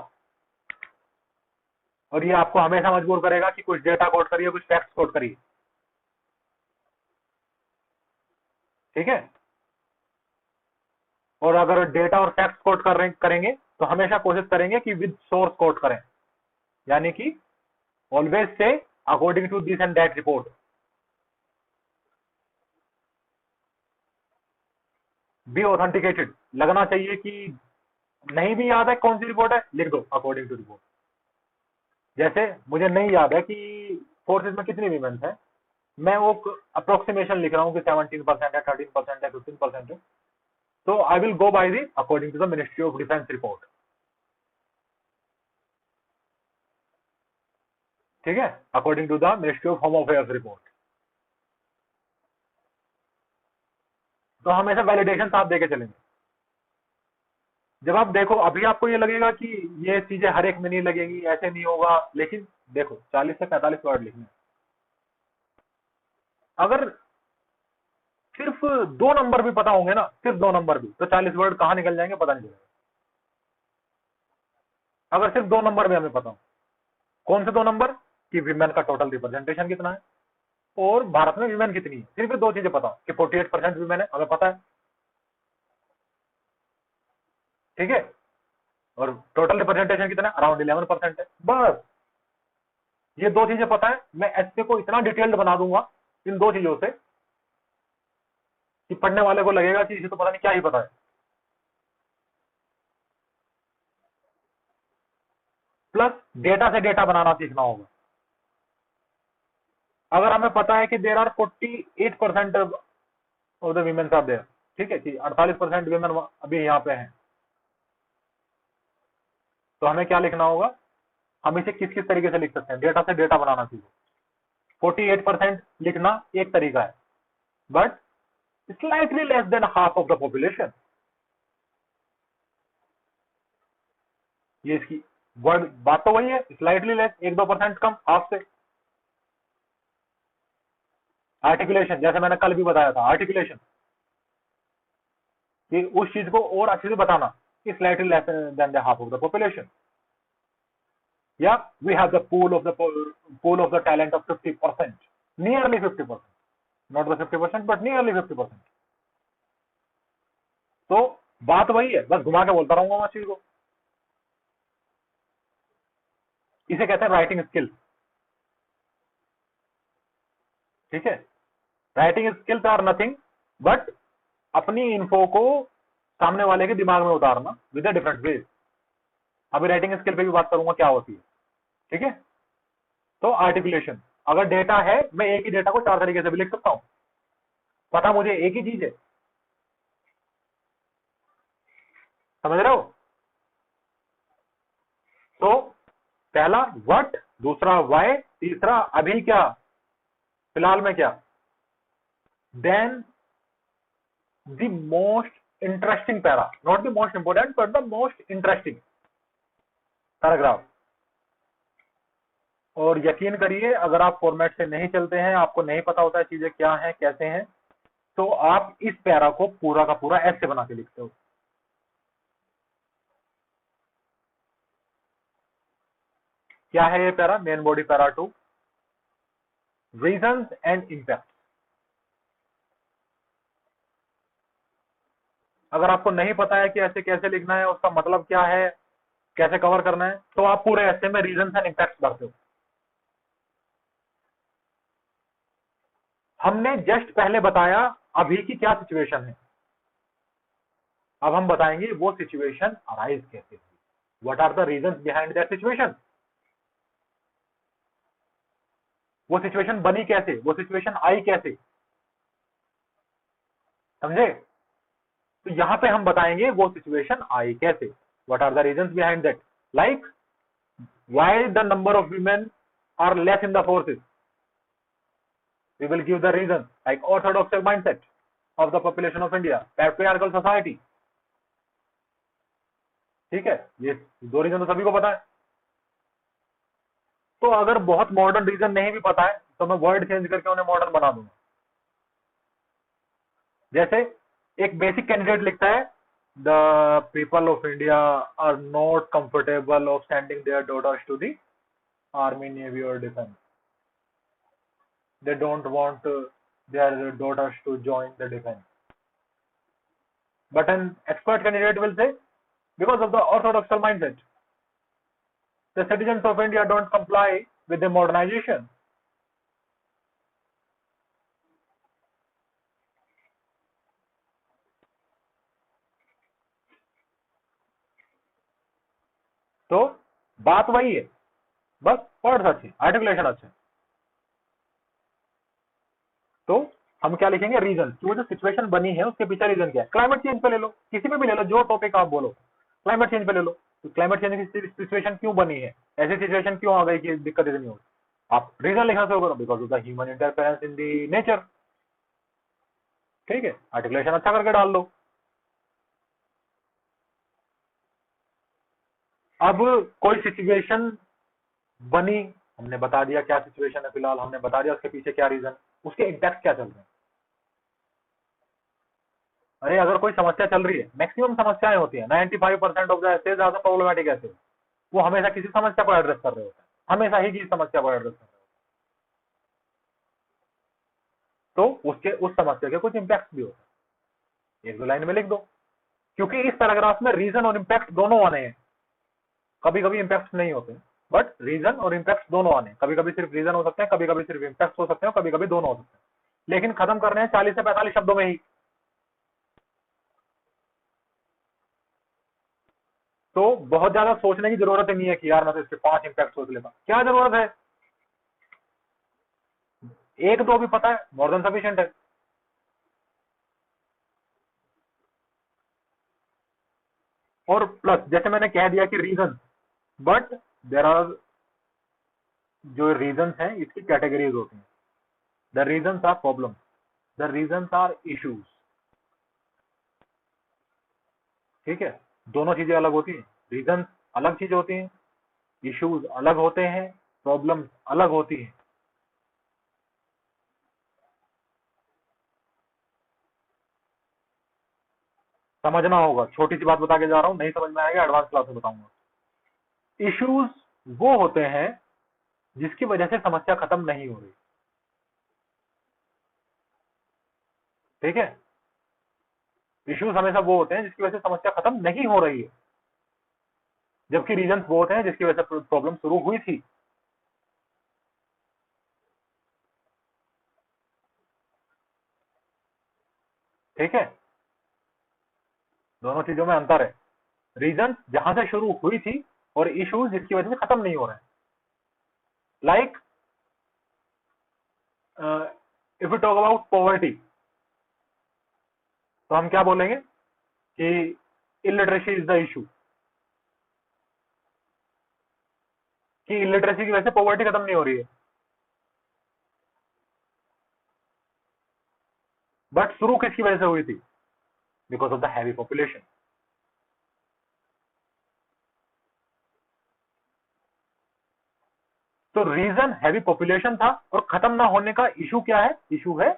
और ये आपको हमेशा मजबूर करेगा कि कुछ डेटा कोड करिए, कुछ फैक्ट्स कोड करिए। ठीक है, और अगर डेटा और फैक्ट्स कोड करेंगे तो हमेशा कोशिश करेंगे कि विद सोर्स कोड करें, यानी कि ऑलवेज से according to this and that report. Be authenticated, लगना चाहिए कि नहीं भी याद है कौन सी रिपोर्ट है, लिख दो अकॉर्डिंग टू रिपोर्ट। जैसे मुझे नहीं याद है कि फोर्सेज में कितनी वीमेंस है, मैं वो अप्रोक्सीमेशन लिख रहा हूँ कि 17% है, 13% है, 15% है, तो I will go by the according to the ministry of defence report. ठीक है, according to the ministry of home affairs report. तो हमेशा वैलिडेशन आप देके चलेंगे। जब आप देखो अभी आपको ये लगेगा कि ये चीजें हर एक में नहीं लगेगी, ऐसे नहीं होगा, लेकिन देखो 40 से 45 वर्ड लिखने, अगर सिर्फ 2 नंबर भी पता होंगे ना, सिर्फ 2 नंबर भी, तो 40 वर्ड कहाँ निकल जाएंगे पता नहीं चलेगा। अगर सिर्फ 2 नंबर भी हमें पता हो, कौन से 2 नंबर, कि विमेन का टोटल रिप्रेजेंटेशन कितना है और भारत में विमेन कितनी है, सिर्फ 2 चीजें पता हो कि 48% विमेन है, हमें पता है। ठीक है, और टोटल रिप्रेजेंटेशन कितना है, अराउंड 11% है। बस ये 2 चीजें पता है, मैं एसए को इतना डिटेल्ड बना दूंगा इन 2 चीजों से कि पढ़ने वाले को लगेगा कि इसे तो पता नहीं क्या ही पता है। प्लस डेटा से डेटा बनाना सीखना होगा। अगर हमें पता है कि there are 48% of the women are there, ठीक है, कि 48% वीमेन अभी यहाँ पे हैं, तो हमें क्या लिखना होगा, हम इसे किस किस तरीके से लिख सकते हैं, डेटा से डेटा बनाना सीखो। 48% लिखना एक तरीका है, but slightly less than half of the population, ये इसकी वर्ड बात तो वही है, स्लाइटली लेस, 1-2% कम, हाफ से। आर्टिकुलेशन, जैसे मैंने कल भी बताया था, आर्टिकुलेशन कि उस चीज को और अच्छे से बताना, कि slightly less than the half of the population, या we have the pool of the talent of 50%, nearly 50%, not the 50%, but nearly 50%। तो बात वही है, बस घुमा के बोलता रहूंगा मैं चीज को। इसे कहते हैं राइटिंग स्किल्स। ठीक है, writing skills are nothing but अपनी इन्फो को सामने वाले के दिमाग में उतारना विद अ डिफरेंट वेज। अभी राइटिंग स्किल पे भी बात करूंगा क्या होती है। ठीक है, तो आर्टिकुलेशन, अगर डेटा है, मैं एक ही डेटा को 4 तरीके से भी लिख सकता हूं, पता मुझे एक ही चीज है, समझ रहे हो। तो पहला व्हाट, दूसरा व्हाई, तीसरा अभी क्या, फिलहाल में क्या, then the most interesting para, not the most important but the most interesting paragraph. और यकीन करिए अगर आप फॉर्मेट से नहीं चलते हैं, आपको नहीं पता होता है चीजें क्या हैं कैसे हैं, तो आप इस पैरा को पूरा का पूरा ऐसे बना के लिखते हो। क्या है ये para, main body para 2, reasons and impact. अगर आपको नहीं पता है कि ऐसे कैसे लिखना है, उसका मतलब क्या है, कैसे कवर करना है, तो आप पूरे ऐसे में रीजंस एंड इम्पैक्ट भरते हो। हमने जस्ट पहले बताया अभी की क्या सिचुएशन है, अब हम बताएंगे वो सिचुएशन अराइज कैसे हुई, what are the reasons behind that situation, वो सिचुएशन बनी कैसे, वो सिचुएशन आई कैसे, समझे। तो यहां पे हम बताएंगे वो सिचुएशन आई कैसे, what are the reasons behind that, like why the number of women are less in the forces, we will give the reason like orthodox mindset of the population of India, patriarchal society, ठीक है, ये दो reason तो सभी को पता है। तो अगर बहुत मॉडर्न रीजन नहीं भी पता है तो मैं वर्ड चेंज करके उन्हें मॉडर्न बना दूंगा। जैसे एक बेसिक कैंडिडेट लिखता है the people of India are not comfortable of sending their daughters to the army, navy और defence, they don't want their daughters to join the defense. But an expert candidate will say, because of the orthodox mindset, the citizens of India don't comply with the modernization. तो बात वही है, बस words अच्छे, articulation अच्छे। तो हम क्या लिखेंगे, रीजन, कि वो जो सिचुएशन बनी है उसके पीछे रीजन क्या है। क्लाइमेट चेंज पे ले लो, किसी पे भी ले लो, जो टॉपिक आप बोलो, क्लाइमेट चेंज पे ले लो, तो क्लाइमेट चेंज की सिचुएशन क्यों बनी है, ऐसी सिचुएशन क्यों आ गई कि दिक्कत इतनी हो, आप रीजन लिखना शुरू करो, because of the human interference in the nature, ठीक है, आर्टिकुलेशन अच्छा करके डाल लो। अब कोई सिचुएशन बनी, हमने बता दिया क्या सिचुएशन है फिलहाल, हमने बता दिया उसके पीछे क्या रीजन, उसके इम्पैक्ट क्या चल रहे हैं। अरे अगर कोई समस्या चल रही है, मैक्सिमम समस्याएं होती है, 95% of the essays are the problematic essays, वो हमेशा किसी समस्या को एड्रेस कर रहे होते हैं, हमेशा ही किसी समस्या को एड्रेस कर रहे होते हैं, तो उसके उस समस्या के कुछ इम्पैक्ट भी होते हैं, एक दो लाइन में लिख दो, क्योंकि इस पैराग्राफ में रीजन और इम्पैक्ट दोनों आने हैं, कभी कभी इम्पैक्ट नहीं होते, बट रीजन और इम्पैक्ट दोनों आने, कभी कभी सिर्फ रीजन हो सकते हैं, कभी कभी सिर्फ इम्पैक्ट हो सकते हैं, कभी कभी दोनों हो सकते हैं, लेकिन खत्म करने हैं 40 से 45 शब्दों में ही। तो बहुत ज्यादा सोचने की जरूरत नहीं है कि यार मैं तो इसके 5 इम्पैक्ट सोच लेता, क्या जरूरत है, एक दो भी पता है मोर देन सफिशिएंट है। और प्लस जैसे मैंने कह दिया कि रीजन, बट देर आर, जो रीजन हैं इसकी कैटेगरीज होती हैं, the reason are problem, the reason are issues, ठीक है, दोनों चीजें अलग होती हैं, रीजन अलग चीज होती हैं, इश्यूज अलग होते हैं, प्रॉब्लम अलग होती है। समझना होगा, छोटी सी बात बता के जा रहा हूं, नहीं समझ में आएगा एडवांस क्लास में बताऊंगा। इश्यूज वो होते हैं जिसकी वजह से समस्या खत्म नहीं हो रही, ठीक है, इश्यूज हमेशा वो होते हैं जिसकी वजह से समस्या खत्म नहीं हो रही है, जबकि रीजन वो होते हैं जिसकी वजह से प्रॉब्लम शुरू हुई थी। ठीक है, दोनों चीजों में अंतर है, रीजन जहां से शुरू हुई थी और इश्यूज जिसकी वजह से खत्म नहीं हो रहे हैं। Like if you talk about poverty, तो हम क्या बोलेंगे कि इलिटरेसी इज द इशू, कि इलिटरेसी की वजह से पॉवर्टी खत्म नहीं हो रही है, बट शुरू किसकी वजह से हुई थी, because of the heavy population. तो रीजन हैवी पॉपुलेशन था और खत्म ना होने का इशू क्या है, इशू है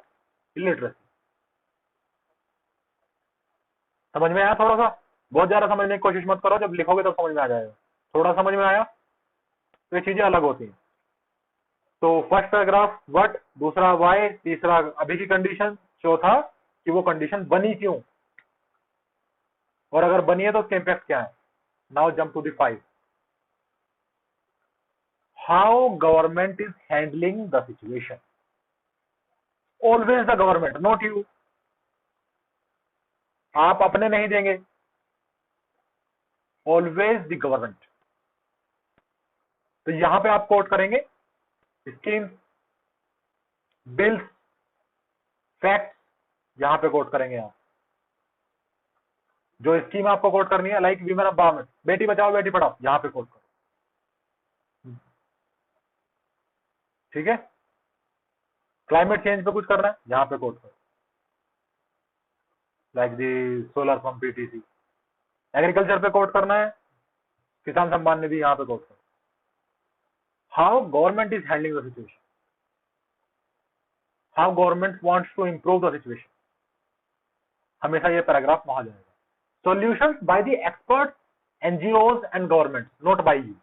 इलिटरेसी। समझ में आया थोड़ा सा, बहुत ज्यादा समझने की कोशिश मत करो, जब लिखोगे तब समझ में आ जाएगा, थोड़ा समझ में आया, तो ये चीजें अलग होती हैं। तो फर्स्ट पैराग्राफ व्हाट, दूसरा व्हाई, तीसरा अभी की कंडीशन, चौथा कि वो कंडीशन बनी क्यों, और अगर बनी है तो उसके इम्पैक्ट क्या है। Now jump to the 5, how government is handling the situation. Always the government, not you. आप अपने नहीं देंगे, ऑलवेज द गवर्नमेंट। तो यहां पे आप कोट करेंगे स्कीम्स, बिल्स, फैक्ट्स, यहां पे कोट करेंगे आप। जो स्कीम आपको कोट करनी है, like women empowerment, Beti Bachao Beti Padhao, यहां पे कोट करो। ठीक है, क्लाइमेट चेंज पे कुछ करना है, यहां पे कोट करो, like the solar pump PTC. Agriculture पे कोट करना है, किसान सम्मान निधि, यहां पे कोट करो। How government is handling the situation, how government wants to improve the situation, हमेशा ये पैराग्राफ वहां जाएगा। Solutions by the experts, NGOs and government, not by you.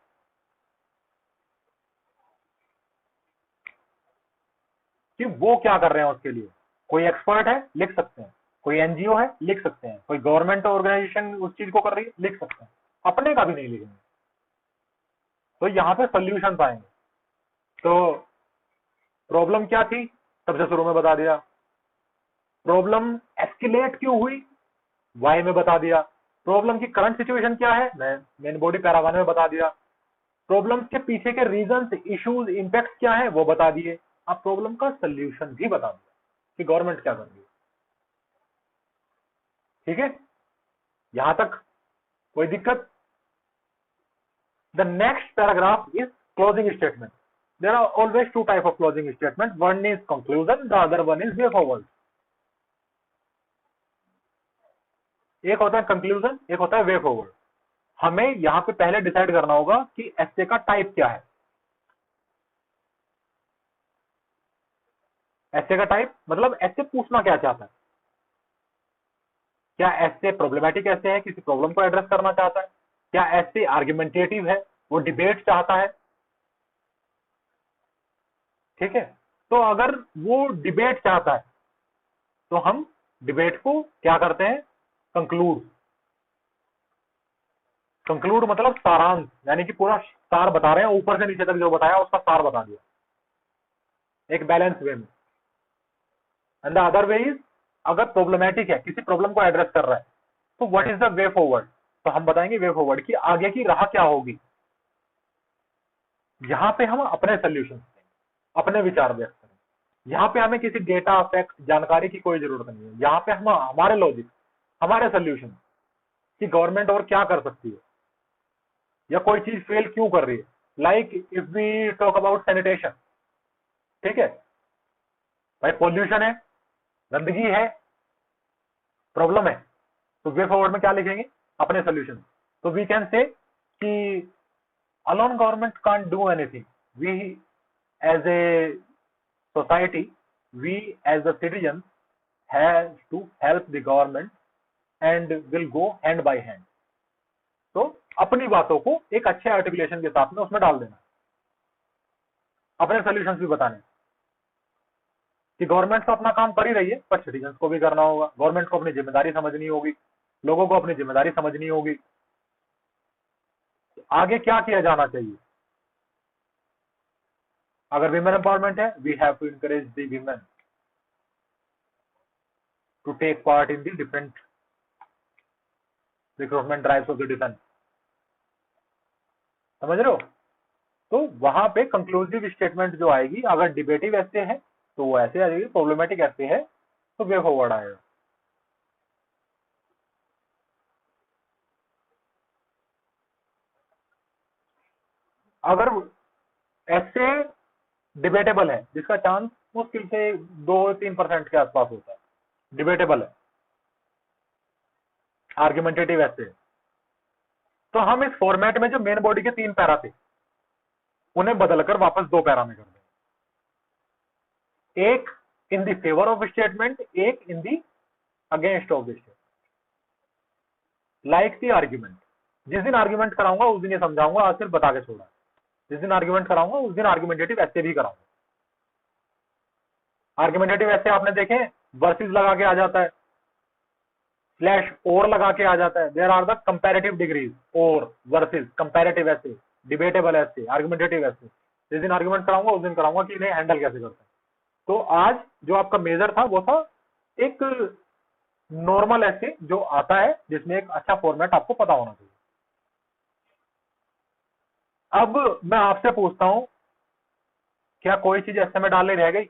कि वो क्या कर रहे हैं उसके लिए, कोई एक्सपर्ट है लिख सकते हैं, कोई एनजीओ है लिख सकते हैं, कोई गवर्नमेंट ऑर्गेनाइजेशन उस चीज को कर रही है लिख सकते हैं, अपने का भी नहीं लिखेंगे। तो यहाँ पे सोल्यूशन आएंगे। तो प्रॉब्लम क्या थी, सबसे शुरू में बता दिया। प्रॉब्लम एस्केलेट क्यों हुई, वाई में बता दिया। प्रॉब्लम की करंट सिचुएशन क्या है, मैं मेन बॉडी पैरा 1 में बता दिया। प्रॉब्लम के पीछे के रीजंस, इश्यूज, इंपैक्ट क्या है वो बता दिए। आप प्रॉब्लम का सोल्यूशन भी बता दिया कि गवर्नमेंट क्या कर रही है। ठीक है, यहां तक कोई दिक्कत। The next paragraph is closing statement. There are always two type of closing statement, one is conclusion, the other one is way forward. एक होता है कंक्लूजन, एक होता है वे फॉरवर्ड। हमें यहां पे पहले डिसाइड करना होगा कि एस्से का टाइप क्या है। एस्से का टाइप मतलब एस्से पूछना क्या चाहता है। क्या एस्से प्रॉब्लमेटिक एस्से है, किसी प्रॉब्लम को एड्रेस करना चाहता है। क्या एस्से आर्ग्यूमेंटेटिव है, वो डिबेट चाहता है। ठीक है, तो अगर वो डिबेट चाहता है तो हम डिबेट को क्या करते हैं, कंक्लूड। कंक्लूड मतलब सारांश, यानी कि पूरा सार बता रहे हैं, ऊपर से नीचे तक जो बताया उसका सार बता दिया एक बैलेंस वे में। And the other way is, अगर प्रॉब्लमेटिक है, किसी प्रॉब्लम को एड्रेस कर रहा है, तो what is the way forward. तो हम बताएंगे वे फॉरवर्ड की आगे की राह क्या होगी। यहां पे हम अपने सोल्यूशन, अपने विचार व्यक्त करें। यहाँ पे हमें किसी डेटा, फैक्ट, जानकारी की कोई जरूरत नहीं है। यहाँ पे हम हमारे लॉजिक, हमारे सोल्यूशन कि गवर्नमेंट और क्या कर सकती है या कोई चीज फेल क्यों कर रही है। Like if we talk about sanitation, ठीक है भाई, पॉल्यूशन है, गंदगी है, प्रॉब्लम है, तो वे फॉरवर्ड में क्या लिखेंगे, अपने सोल्यूशन। तो वी कैन से कि alone government can't do anything, we as a society, we as a citizen has to help the government and will go hand by hand. तो अपनी बातों को एक अच्छे आर्टिकुलेशन के साथ में उसमें डाल देना, अपने सोल्यूशंस भी बताने कि गवर्नमेंट तो अपना काम कर ही रही है, पर सिटीजन को भी करना होगा। गवर्नमेंट को अपनी जिम्मेदारी समझनी होगी, लोगों को अपनी जिम्मेदारी समझनी होगी। आगे क्या किया जाना चाहिए। अगर विमेन एम्पावरमेंट है, we have to encourage the women to take part in the different recruitment drives of the defence. समझ रहे हो। तो वहां पे कंक्लूसिव स्टेटमेंट जो आएगी, अगर डिबेटिव ऐसे है तो वो ऐसे आ जाएगी, प्रॉब्लमेटिक ऐसे है तो वे फॉरवर्ड आएगा। अगर ऐसे डिबेटेबल है, जिसका चांस मुश्किल से 2-3% के आसपास होता है, डिबेटेबल है, आर्ग्यूमेंटेटिव ऐसे है, तो हम इस फॉर्मेट में जो मेन बॉडी के 3 पैरा थे उन्हें बदलकर वापस 2 पैरा में कर दें। एक in the favour of statement, एक in the against of the statement. Like the argument, जिस दिन आर्ग्यूमेंट कराऊंगा उस दिन ये समझाऊंगा, आज सिर्फ बता के छोड़ा। जिस दिन आर्ग्यूमेंट कराऊंगा उस दिन आर्ग्यूमेंटेटिव ऐसे भी कराऊंगा। आर्ग्यूमेंटेटिव ऐसे आपने देखे, वर्सेस लगा के आ जाता है, स्लैश और लगा के आ जाता है। There are the comparative degrees, और versus, comparative essay, debatable essay, argumentative essay. जिस दिन आर्ग्यूमेंट कराऊंगा उस दिन कराऊंगा कि इन्हें हैंडल कैसे करते हैं। तो आज जो आपका मेजर था वो था एक नॉर्मल ऐसे जो आता है जिसमें एक अच्छा फॉर्मेट आपको पता होना चाहिए। अब मैं आपसे पूछता हूं, क्या कोई चीज ऐसे में डालने रह गई?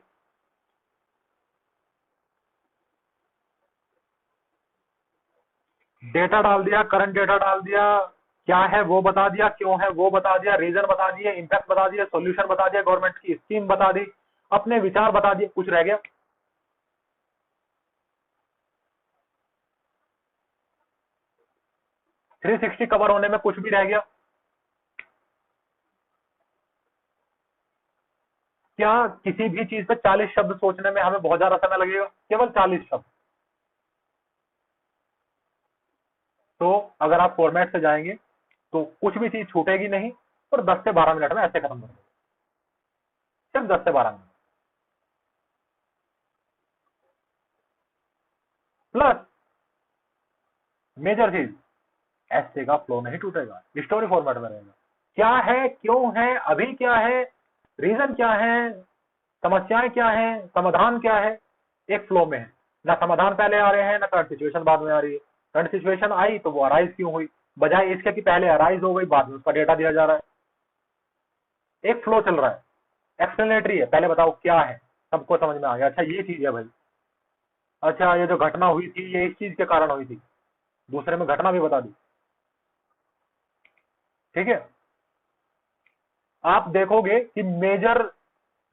डेटा डाल दिया, करंट डेटा डाल दिया, क्या है वो बता दिया, क्यों है वो बता दिया, रीजन बता दिए, इम्पैक्ट बता दिया, सॉल्यूशन बता दिया, गवर्नमेंट की स्कीम बता दी, अपने विचार बता दिए, कुछ रह गया? 360 कवर होने में कुछ भी रह गया? क्या किसी भी चीज पे 40 शब्द सोचने में हमें बहुत ज्यादा समय लगेगा? केवल 40 शब्द। तो अगर आप फॉर्मेट से जाएंगे तो कुछ भी चीज छूटेगी नहीं, और 10 से 12 मिनट में ऐसे खत्म कर देंगे, सिर्फ 10 से 12 मिनट। प्लस मेजर चीज, ऐसे का फ्लो नहीं टूटेगा, स्टोरी फॉर्मेट में रहेगा। क्या है, क्यों है, अभी क्या है, रीजन क्या है, समस्याएं क्या है, समाधान क्या है, एक फ्लो में है। ना समाधान पहले आ रहे हैं, ना करंट सिचुएशन बाद में आ रही है। करंट सिचुएशन आई तो वो अराइज क्यों हुई, बजाय इसके कि पहले अराइज हो गई बाद में उसका डेटा दिया जा रहा है। एक फ्लो चल रहा है, एक्सप्लेनेटरी है, पहले बताओ क्या है, सबको समझ में आ गया, अच्छा ये चीज है भाई, अच्छा ये जो घटना हुई थी ये इस चीज के कारण हुई थी, दूसरे में घटना भी बता दी। ठीक है। आप देखोगे कि मेजर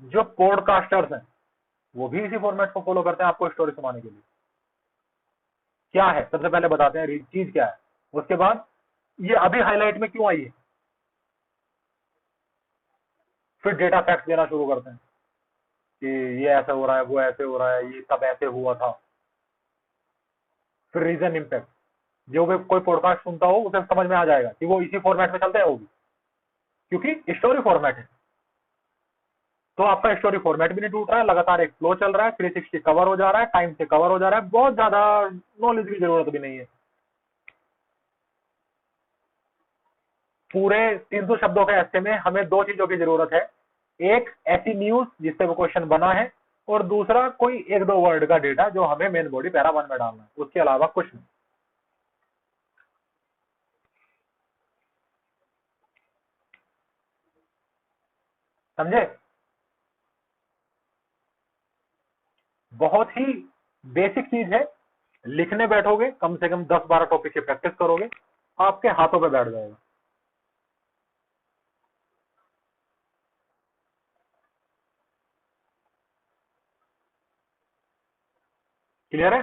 जो पॉडकास्टर्स हैं वो भी इसी फॉर्मेट को फॉलो करते हैं आपको स्टोरी सुनाने के लिए। क्या है, सबसे पहले बताते हैं चीज क्या है, उसके बाद ये अभी हाईलाइट में क्यों आई है, फिर डेटा फैक्ट देना शुरू करते हैं कि ये ऐसा हो रहा है, वो ऐसे हो रहा है, ये सब ऐसे हुआ था। फिर रीजन, इम्पैक्ट, जो भी कोई पॉडकास्ट सुनता हो उसे समझ में आ जाएगा कि वो इसी फॉर्मेट में चलते हैं, होगी क्योंकि स्टोरी फॉर्मेट है। तो आपका स्टोरी फॉर्मेट भी नहीं टूट रहा है, लगातार एक फ्लो चल रहा है, 360 कवर हो जा रहा है, टाइम से कवर हो जा रहा है, बहुत ज्यादा नॉलेज की जरूरत भी नहीं है। पूरे 300 शब्दों के ऐसे में हमें दो चीजों की जरूरत है, एक ऐसी न्यूज जिससे वो क्वेश्चन बना है, और दूसरा कोई एक दो वर्ड का डेटा जो हमें मेन बॉडी पैरा वन में डालना है, उसके अलावा कुछ नहीं। समझे? बहुत ही बेसिक चीज है, लिखने बैठोगे कम से कम 10-12 टॉपिक की प्रैक्टिस करोगे, आपके हाथों पे बैठ जाएगा। क्लियर है?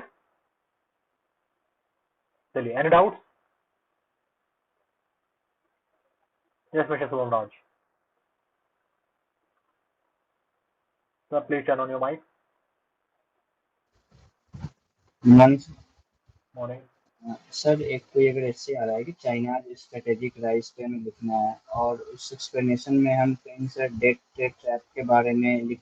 चलिए, any doubt? Yes mister Shubham Raj, sir please turn on your mic.
मन
मॉर्निंग।
सर एक कोई अगर ऐसे आ रहा है कि चाइना स्ट्रेटेजिक राइस पे हमें लिखना है और उस एक्सप्लेनेशन में हम कहीं सर डेट ट्रैप के बारे में लिख